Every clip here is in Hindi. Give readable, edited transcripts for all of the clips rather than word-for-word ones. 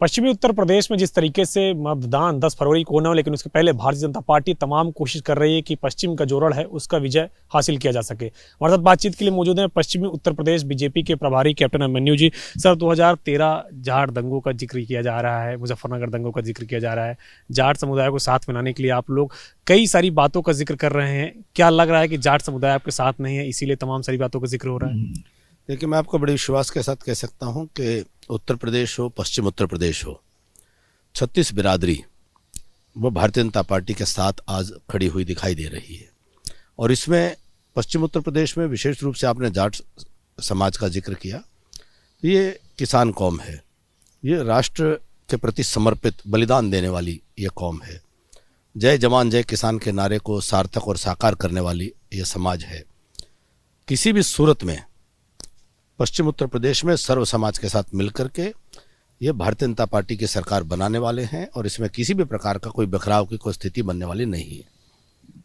पश्चिमी उत्तर प्रदेश में जिस तरीके से मतदान 10 फरवरी को होना हो, लेकिन उसके पहले भारतीय जनता पार्टी तमाम कोशिश कर रही है कि पश्चिम का जो रण है उसका विजय हासिल किया जा सके। हमारे साथ बातचीत के लिए मौजूद हैं पश्चिमी उत्तर प्रदेश बीजेपी के प्रभारी कैप्टन अभिमन्यु जी। सर, 2013 जाट दंगों का जिक्र किया जा रहा है, मुजफ्फरनगर दंगों का जिक्र किया जा रहा है। जाट समुदाय को साथ मिलाने के लिए आप लोग कई सारी बातों का जिक्र कर रहे हैं। क्या लग रहा है कि जाट समुदाय आपके साथ नहीं है, इसीलिए तमाम सारी बातों का जिक्र हो रहा है? देखिए, मैं आपको बड़े विश्वास के साथ कह सकता हूं कि उत्तर प्रदेश हो, पश्चिम उत्तर प्रदेश हो, 36 बिरादरी वो भारतीय जनता पार्टी के साथ आज खड़ी हुई दिखाई दे रही है। और इसमें पश्चिम उत्तर प्रदेश में विशेष रूप से आपने जाट समाज का जिक्र किया। ये किसान कौम है, ये राष्ट्र के प्रति समर्पित बलिदान देने वाली ये कौम है। जय जवान जय किसान के नारे को सार्थक और साकार करने वाली ये समाज है। किसी भी सूरत में पश्चिम उत्तर प्रदेश में सर्व समाज के साथ मिलकर के ये भारतीय जनता पार्टी की सरकार बनाने वाले हैं और इसमें किसी भी प्रकार का कोई बिखराव की कोई स्थिति बनने वाली नहीं है।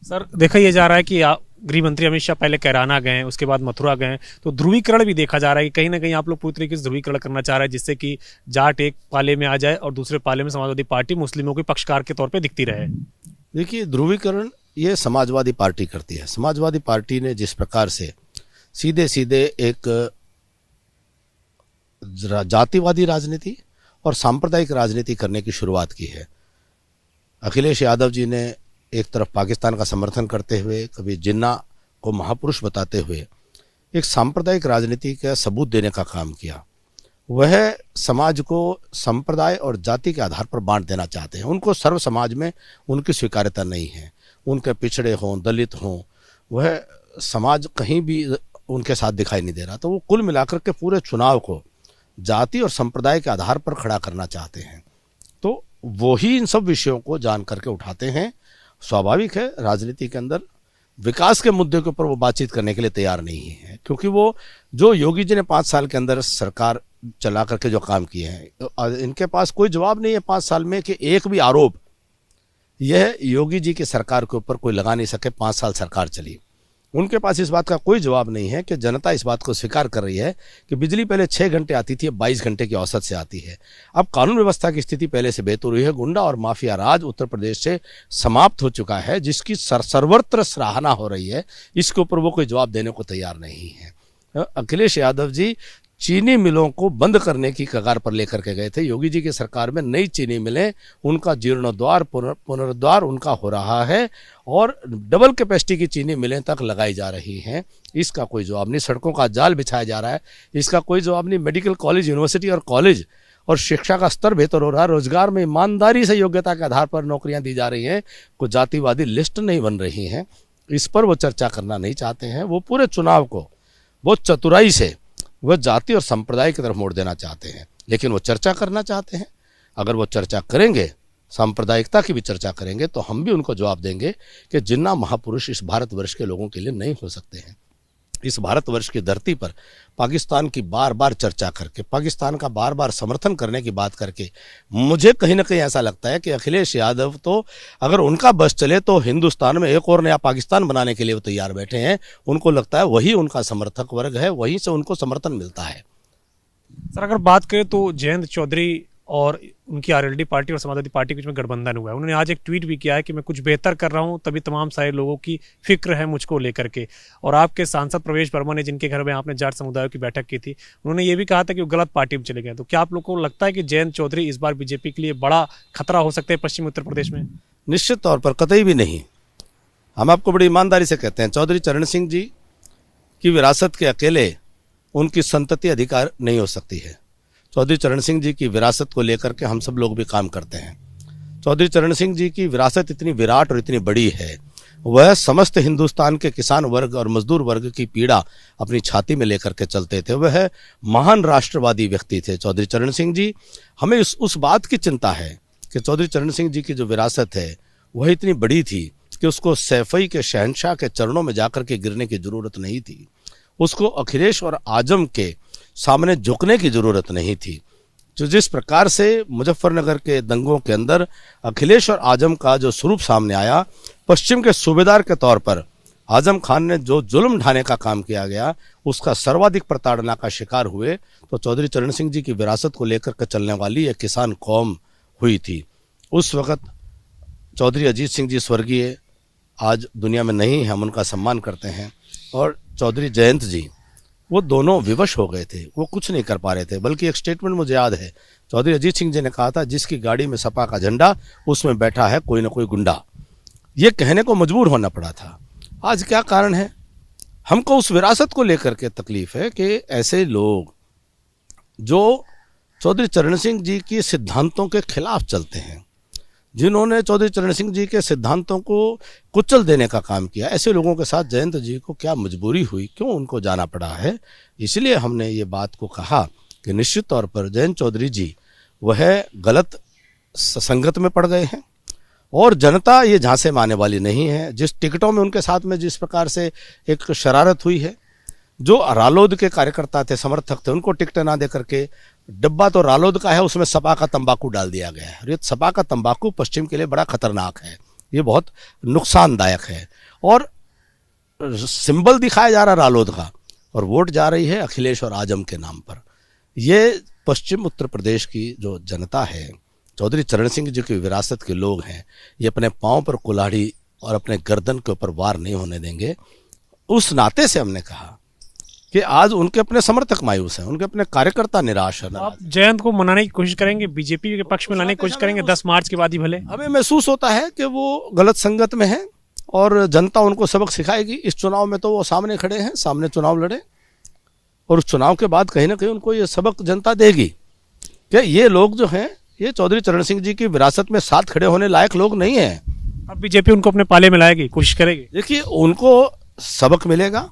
सर, देखा यह जा रहा है कि गृह मंत्री अमित शाह पहले कैराना गए, उसके बाद मथुरा गए, तो ध्रुवीकरण भी देखा जा रहा है कि कहीं ना कहीं आप लोग पूरी तरीके से ध्रुवीकरण करना चाह रहे हैं, जिससे कि जाट एक पाले में आ जाए और दूसरे पाले में समाजवादी पार्टी मुस्लिमों के पक्षकार के तौर पर दिखती रहे। देखिए, ध्रुवीकरण ये समाजवादी पार्टी करती है। समाजवादी पार्टी ने जिस प्रकार से सीधे सीधे एक जातिवादी राजनीति और सांप्रदायिक राजनीति करने की शुरुआत की है। अखिलेश यादव जी ने एक तरफ पाकिस्तान का समर्थन करते हुए, कभी जिन्ना को महापुरुष बताते हुए एक सांप्रदायिक राजनीति का सबूत देने का काम किया। वह समाज को संप्रदाय और जाति के आधार पर बांट देना चाहते हैं। उनको सर्व समाज में उनकी स्वीकार्यता नहीं है। उनके पिछड़े हों, दलित हों, वह समाज कहीं भी उनके साथ दिखाई नहीं दे रहा। तो वो कुल मिलाकर के पूरे चुनाव को जाति और संप्रदाय के आधार पर खड़ा करना चाहते हैं। तो वो ही इन सब विषयों को जान करके उठाते हैं। स्वाभाविक है, राजनीति के अंदर विकास के मुद्दे के ऊपर वो बातचीत करने के लिए तैयार नहीं है, क्योंकि वो जो योगी जी ने 5 साल के अंदर सरकार चला करके जो काम किए हैं, इनके पास कोई जवाब नहीं है 5 साल में कि एक भी आरोप यह योगी जी की सरकार के ऊपर कोई लगा नहीं सके। 5 साल सरकार चली, उनके पास इस बात का कोई जवाब नहीं है कि जनता इस बात को स्वीकार कर रही है कि बिजली पहले 6 घंटे आती थी, अब 22 घंटे की औसत से आती है। अब कानून व्यवस्था की स्थिति पहले से बेहतर हुई है। गुंडा और माफिया राज उत्तर प्रदेश से समाप्त हो चुका है, जिसकी सर्वत्र सराहना हो रही है। इसके ऊपर वो कोई जवाब देने को तैयार नहीं है। अखिलेश यादव जी चीनी मिलों को बंद करने की कगार पर लेकर के गए थे। योगी जी की सरकार में नई चीनी मिलें, उनका जीर्णोद्वार पुनरुद्वार उनका हो रहा है और डबल कैपेसिटी की चीनी मिलें तक लगाई जा रही हैं। इसका कोई जवाब नहीं। सड़कों का जाल बिछाया जा रहा है, इसका कोई जवाब नहीं। मेडिकल कॉलेज, यूनिवर्सिटी और कॉलेज और शिक्षा का स्तर बेहतर हो रहा है। रोजगार में ईमानदारी से योग्यता के आधार पर नौकरियां दी जा रही हैं। कोई जातिवादी लिस्ट नहीं बन रही हैं। इस पर वो चर्चा करना नहीं चाहते हैं। वो पूरे चुनाव को बहुत चतुराई से वह जाति और संप्रदाय की तरफ मोड़ देना चाहते हैं, लेकिन वो चर्चा करना चाहते हैं। अगर वो चर्चा करेंगे, सांप्रदायिकता की भी चर्चा करेंगे, तो हम भी उनको जवाब देंगे कि जिन्ना महापुरुष इस भारतवर्ष के लोगों के लिए नहीं हो सकते हैं। इस भारतवर्ष की धरती पर पाकिस्तान की बार बार चर्चा करके, पाकिस्तान का बार बार समर्थन करने की बात करके, मुझे कहीं ना कहीं ऐसा लगता है कि अखिलेश यादव तो अगर उनका बस चले तो हिंदुस्तान में एक और नया पाकिस्तान बनाने के लिए वो तैयार बैठे हैं। उनको लगता है वही उनका समर्थक वर्ग है, वहीं से उनको समर्थन मिलता है। सर, अगर बात करें तो जयंत चौधरी और उनकी आरएलडी पार्टी और समाजवादी पार्टी के बीच में गठबंधन हुआ है। उन्होंने आज एक ट्वीट भी किया है कि मैं कुछ बेहतर कर रहा हूं, तभी तमाम सारे लोगों की फिक्र है मुझको लेकर के। और आपके सांसद प्रवेश वर्मा ने, जिनके घर में आपने जाट समुदाय की बैठक की थी, उन्होंने ये भी कहा था कि वो गलत पार्टी में चले गए। तो क्या आप लोग को लगता है कि जयंत चौधरी इस बार बीजेपी के लिए बड़ा खतरा हो सकते हैं पश्चिमी उत्तर प्रदेश में? निश्चित तौर पर, कतई भी नहीं। हम आपको बड़ी ईमानदारी से कहते हैं, चौधरी चरण सिंह जी की विरासत के अकेले उनकी संतति अधिकार नहीं हो सकती है। चौधरी चरण सिंह जी की विरासत को लेकर के हम सब लोग भी काम करते हैं। चौधरी चरण सिंह जी की विरासत इतनी विराट और इतनी बड़ी है, वह समस्त हिंदुस्तान के किसान वर्ग और मजदूर वर्ग की पीड़ा अपनी छाती में लेकर के चलते थे। वह महान राष्ट्रवादी व्यक्ति थे चौधरी चरण सिंह जी। हमें उस बात की चिंता है कि चौधरी चरण सिंह जी की जो विरासत है वह इतनी बड़ी थी कि उसको सैफई के शहंशाह के चरणों में जाकर के गिरने की जरूरत नहीं थी। उसको अखिलेश और आजम के सामने झुकने की जरूरत नहीं थी। जो जिस प्रकार से मुजफ्फरनगर के दंगों के अंदर अखिलेश और आजम का जो स्वरूप सामने आया, पश्चिम के सूबेदार के तौर पर आजम खान ने जो जुल्म ढाने का काम किया गया, उसका सर्वाधिक प्रताड़ना का शिकार हुए तो चौधरी चरण सिंह जी की विरासत को लेकर के चलने वाली एक किसान कौम हुई थी। उस वक़्त चौधरी अजीत सिंह जी स्वर्गीय आज दुनिया में नहीं है, हम उनका सम्मान करते हैं, और चौधरी जयंत जी, वो दोनों विवश हो गए थे, वो कुछ नहीं कर पा रहे थे। बल्कि एक स्टेटमेंट मुझे याद है, चौधरी अजीत सिंह जी ने कहा था, जिसकी गाड़ी में सपा का झंडा उसमें बैठा है कोई ना कोई गुंडा। ये कहने को मजबूर होना पड़ा था। आज क्या कारण है? हमको उस विरासत को लेकर के तकलीफ है कि ऐसे लोग जो चौधरी चरण सिंह जी के सिद्धांतों के खिलाफ चलते हैं, जिन्होंने चौधरी चरण सिंह जी के सिद्धांतों को कुचल देने का काम किया, ऐसे लोगों के साथ जयंत जी को क्या मजबूरी हुई, क्यों उनको जाना पड़ा है? इसलिए हमने ये बात को कहा कि निश्चित तौर पर जयंत चौधरी जी वह गलत संगत में पड़ गए हैं और जनता ये झांसे मारने वाली नहीं है। जिस टिकटों में उनके साथ में जिस प्रकार से एक शरारत हुई है, जो रालोद के कार्यकर्ता थे, समर्थक थे, उनको टिकट ना दे करके डब्बा तो रालोद का है, उसमें सपा का तंबाकू डाल दिया गया है। और ये सपा का तंबाकू पश्चिम के लिए बड़ा खतरनाक है, ये बहुत नुकसानदायक है और सिंबल दिखाया जा रहा रालोद का, और वोट जा रही है अखिलेश और आजम के नाम पर। ये पश्चिम उत्तर प्रदेश की जो जनता है, चौधरी चरण सिंह जी की विरासत के लोग हैं, ये अपने पांव पर कुल्हाड़ी और अपने गर्दन के ऊपर वार नहीं होने देंगे। उस नाते से हमने कहा कि आज उनके अपने समर्थक मायूस हैं, उनके अपने कार्यकर्ता निराश हैं। आप जयंत को मनाने की कोशिश करेंगे, बीजेपी के पक्ष में लाने की कोशिश करेंगे 10 मार्च के बाद ही भले? हमें महसूस होता है कि वो गलत संगत में है और जनता उनको सबक सिखाएगी। इस चुनाव में तो वो सामने खड़े हैं, सामने चुनाव लड़े, और उस चुनाव के बाद कहीं ना कहीं उनको ये सबक जनता देगी कि ये लोग जो हैं, ये चौधरी चरण सिंह जी की विरासत में साथ खड़े होने लायक लोग नहीं हैं। अब बीजेपी उनको अपने पाले में लाएगी, कोशिश करेगी? देखिए, उनको सबक मिलेगा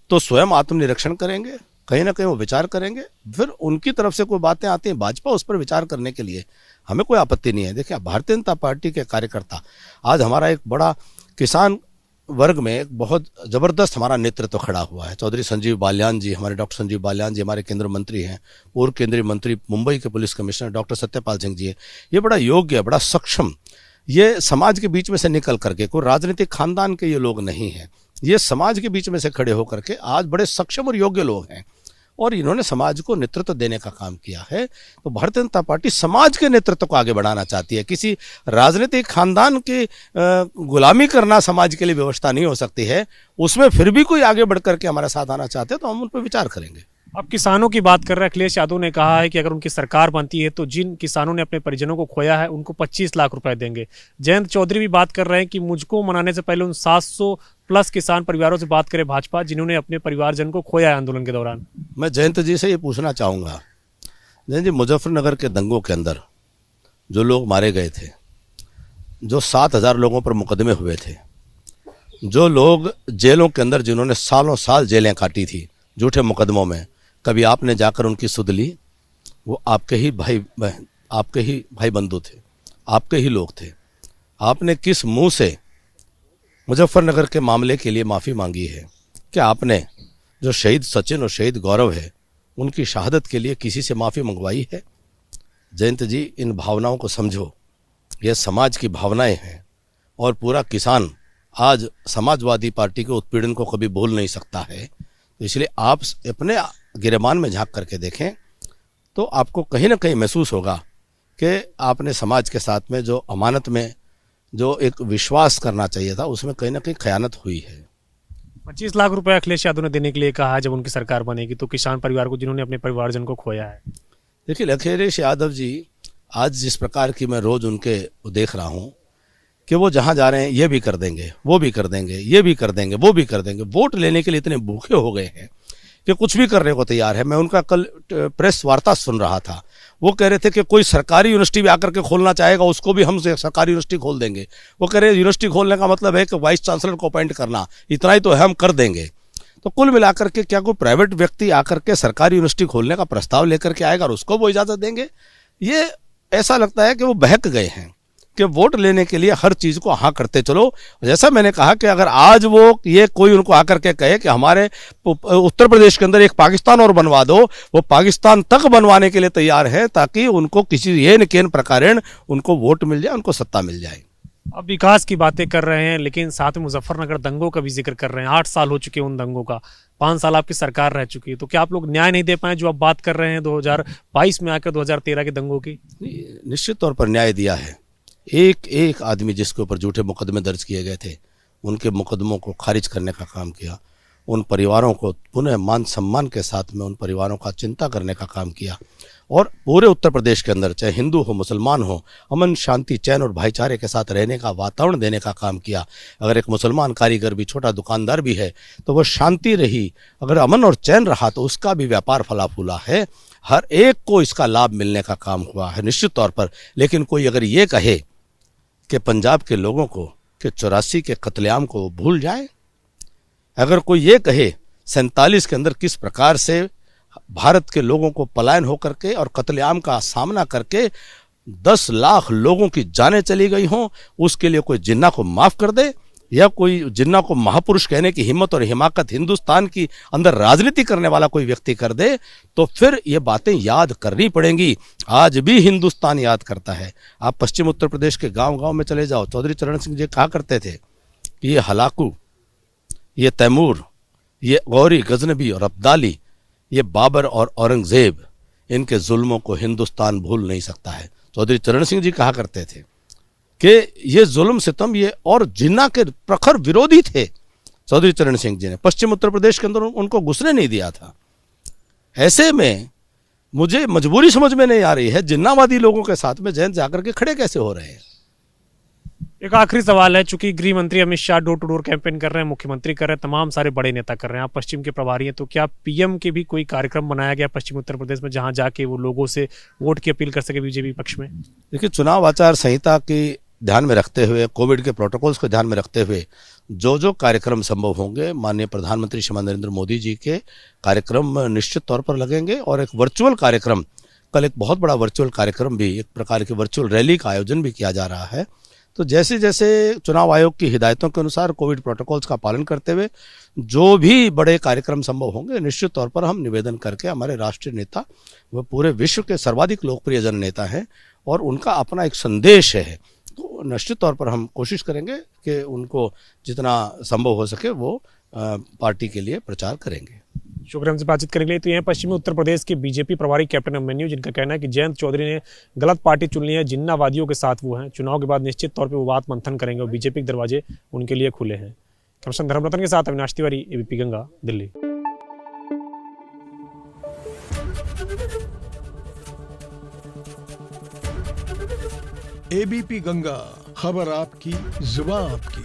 तो स्वयं आत्मनिरीक्षण करेंगे, कहीं ना कहीं वो विचार करेंगे, फिर उनकी तरफ से कोई बातें आती हैं भाजपा उस पर विचार करने के लिए हमें कोई आपत्ति नहीं है। देखिए, भारतीय जनता पार्टी के कार्यकर्ता, आज हमारा एक बड़ा किसान वर्ग में एक बहुत जबरदस्त हमारा नेतृत्व खड़ा हुआ है। चौधरी संजीव बालियान जी, हमारे डॉक्टर संजीव बालियान जी हमारे केंद्रीय मंत्री हैं, पूर्व केंद्रीय मंत्री मुंबई के police commissioner doctor Satyapal Singh ji है। ये बड़ा योग्य, बड़ा सक्षम, ये समाज के बीच में से निकल करके, कोई राजनीतिक खानदान के ये लोग नहीं हैं, ये समाज के बीच में से खड़े होकर के आज बड़े सक्षम और योग्य लोग हैं और इन्होंने समाज को नेतृत्व देने का काम किया है। तो भारतीय जनता पार्टी समाज के नेतृत्व को आगे बढ़ाना चाहती है। किसी राजनीतिक खानदान की गुलामी करना समाज के लिए व्यवस्था नहीं हो सकती है। उसमें फिर भी कोई आगे बढ़ करके हमारे साथ आना चाहते हैं तो हम उन पर विचार करेंगे। अब किसानों की बात कर रहे हैं, अखिलेश यादव ने कहा है कि अगर उनकी सरकार बनती है तो जिन किसानों ने अपने परिजनों को खोया है उनको 25 लाख रुपए देंगे। जयंत चौधरी भी बात कर रहे हैं कि मुझको मनाने से पहले उन 700 प्लस किसान परिवारों से बात करे भाजपा, जिन्होंने अपने परिवारजन को खोया है आंदोलन के दौरान। मैं जयंत जी से ये पूछना चाहूँगा, जयंत जी, मुजफ्फरनगर के दंगों के अंदर जो लोग मारे गए थे, जो 7,000 लोगों पर मुकदमे हुए थे, जो लोग जेलों के अंदर जिन्होंने सालों साल जेलें काटी थी झूठे मुकदमों में, कभी आपने जाकर उनकी सुध ली? वो आपके ही भाई बंधु थे, आपके ही लोग थे। आपने किस मुंह से मुजफ्फरनगर के मामले के लिए माफ़ी मांगी है? क्या आपने जो शहीद सचिन और शहीद गौरव है उनकी शहादत के लिए किसी से माफ़ी मंगवाई है? जयंत जी, इन भावनाओं को समझो, ये समाज की भावनाएं हैं और पूरा किसान आज समाजवादी पार्टी के उत्पीड़न को कभी भूल नहीं सकता है। तो इसलिए आप अपने गिरेबान में झांक करके देखें तो आपको कहीं ना कहीं महसूस होगा कि आपने समाज के साथ में जो अमानत में जो एक विश्वास करना चाहिए था उसमें कहीं ना कहीं खयानत हुई है। 25 लाख रुपए अखिलेश यादव ने देने के लिए कहा है जब उनकी सरकार बनेगी तो किसान परिवार को, जिन्होंने अपने परिवारजन को खोया है। देखिए, अखिलेश यादव जी आज जिस प्रकार की मैं रोज उनके देख रहा हूँ कि वो जहाँ जा रहे हैं ये भी कर देंगे, वो भी कर देंगे, ये भी कर देंगे, वो भी कर देंगे, वोट लेने के लिए इतने भूखे हो गए हैं कि कुछ भी करने को तैयार है। मैं उनका कल प्रेस वार्ता सुन रहा था, वो कह रहे थे कि कोई सरकारी यूनिवर्सिटी भी आकर के खोलना चाहेगा उसको भी हम सरकारी यूनिवर्सिटी खोल देंगे। वो कह रहे हैं यूनिवर्सिटी खोलने का मतलब है कि वाइस चांसलर को अपॉइंट करना, इतना ही तो है, हम कर देंगे। तो कुल मिलाकर के क्या कोई प्राइवेट व्यक्ति आकर के सरकारी यूनिवर्सिटी खोलने का प्रस्ताव लेकर के आएगा और उसको वो इजाजत देंगे? ये ऐसा लगता है कि वो बहक गए हैं कि वोट लेने के लिए हर चीज को हाँ करते चलो। जैसा मैंने कहा कि अगर आज वो ये कोई उनको आकर के कहे कि हमारे उत्तर प्रदेश के अंदर एक पाकिस्तान और बनवा दो, वो पाकिस्तान तक बनवाने के लिए तैयार है ताकि उनको किसी येन केन प्रकारेण उनको वोट मिल जाए, उनको सत्ता मिल जाए। अब विकास की बातें कर रहे हैं, लेकिन साथ में मुजफ्फरनगर दंगों का भी जिक्र कर रहे हैं। 8 साल हो चुके हैं उन दंगों का, 5 साल आपकी सरकार रह चुकी है। तो क्या आप लोग न्याय नहीं दे पाए जो आप बात कर रहे हैं 2022 में आकर 2013 के दंगों की? निश्चित तौर पर न्याय दिया है। एक एक आदमी जिसके ऊपर झूठे मुकदमे दर्ज किए गए थे, उनके मुकदमों को खारिज करने का काम किया। उन परिवारों को पुनः मान सम्मान के साथ में उन परिवारों का चिंता करने का काम किया। और पूरे उत्तर प्रदेश के अंदर चाहे हिंदू हो मुसलमान हो, अमन शांति चैन और भाईचारे के साथ रहने का वातावरण देने का काम किया। अगर एक मुसलमान कारीगर भी, छोटा दुकानदार भी है, तो वो शांति रही, अगर अमन और चैन रहा तो उसका भी व्यापार फला फूला है। हर एक को इसका लाभ मिलने का काम हुआ है निश्चित तौर पर। लेकिन कोई अगर ये कहे कि पंजाब के लोगों को कि 84 के कत्लेआम को भूल जाए, अगर कोई ये कहे 47 के अंदर किस प्रकार से भारत के लोगों को पलायन होकर के और कत्लेआम का सामना करके 10 लाख लोगों की जानें चली गई हों, उसके लिए कोई जिन्ना को माफ कर दे या कोई जिन्ना को महापुरुष कहने की हिम्मत और हिमाकत हिंदुस्तान की अंदर राजनीति करने वाला कोई व्यक्ति कर दे, तो फिर ये बातें याद करनी पड़ेंगी। आज भी हिंदुस्तान याद करता है। आप पश्चिम उत्तर प्रदेश के गांव गांव में चले जाओ, चौधरी चरण सिंह जी कहा करते थे कि ये हलाकू, ये तैमूर, ये गौरी गजनबी और अब्दाली, ये बाबर और औरंगजेब, इनके जुल्मों को हिंदुस्तान भूल नहीं सकता है। चौधरी चरण सिंह जी कहा करते थे कि ये जुल्म सितम ये और जिन्ना के प्रखर विरोधी थे। चौधरी चरण सिंह जी ने पश्चिम उत्तर प्रदेश के अंदर उनको घुसने नहीं दिया था। ऐसे में मुझे मजबूरी समझ में नहीं आ रही है, जिन्नावादी लोगों के साथ में जैन जाकर के खड़े कैसे हो रहे हैं। एक आखिरी सवाल है, चूंकि गृह मंत्री Amit Shah door to door campaign कर रहे हैं, मुख्यमंत्री कर रहे हैं, तमाम सारे बड़े नेता कर रहे हैं, आप पश्चिम के प्रभारी हैं, तो क्या पीएम के भी कोई कार्यक्रम बनाया गया पश्चिम उत्तर प्रदेश में जहां जाके वो लोगों से वोट की अपील कर सके बीजेपी पक्ष में? देखिए, चुनाव आचार संहिता की ध्यान में रखते हुए, कोविड के प्रोटोकॉल्स को ध्यान में रखते हुए जो कार्यक्रम संभव होंगे, माननीय प्रधानमंत्री श्री नरेंद्र मोदी जी के कार्यक्रम निश्चित तौर पर लगेंगे। और एक वर्चुअल कार्यक्रम, कल एक बहुत बड़ा वर्चुअल कार्यक्रम भी, एक प्रकार की वर्चुअल रैली का आयोजन भी किया जा रहा है। तो जैसे जैसे चुनाव आयोग की हिदायतों के अनुसार कोविड प्रोटोकॉल्स का पालन करते हुए जो भी बड़े कार्यक्रम संभव होंगे, निश्चित तौर पर हम निवेदन करके, हमारे राष्ट्रीय नेता वह पूरे विश्व के सर्वाधिक लोकप्रिय जन नेता हैं और उनका अपना एक संदेश है, तो निश्चित तौर पर हम कोशिश करेंगे कि उनको जितना संभव हो सके वो पार्टी के लिए प्रचार करेंगे। शुक्रिया हमसे बातचीत करने के लिए। तो यह पश्चिमी उत्तर प्रदेश के बीजेपी प्रभारी कैप्टन अभिमन्यु, जिनका कहना है कि जयंत चौधरी ने गलत पार्टी चुन ली है, जिन्नावादियों के साथ वो हैं। चुनाव के बाद निश्चित तौर पे वो बात मंथन करेंगे और बीजेपी के दरवाजे उनके लिए खुले हैं। कैमरा धर्मरतन के साथ अविनाश तिवारी, एबीपी गंगा, दिल्ली। एबीपी गंगा, खबर आपकी, जुबान आपकी।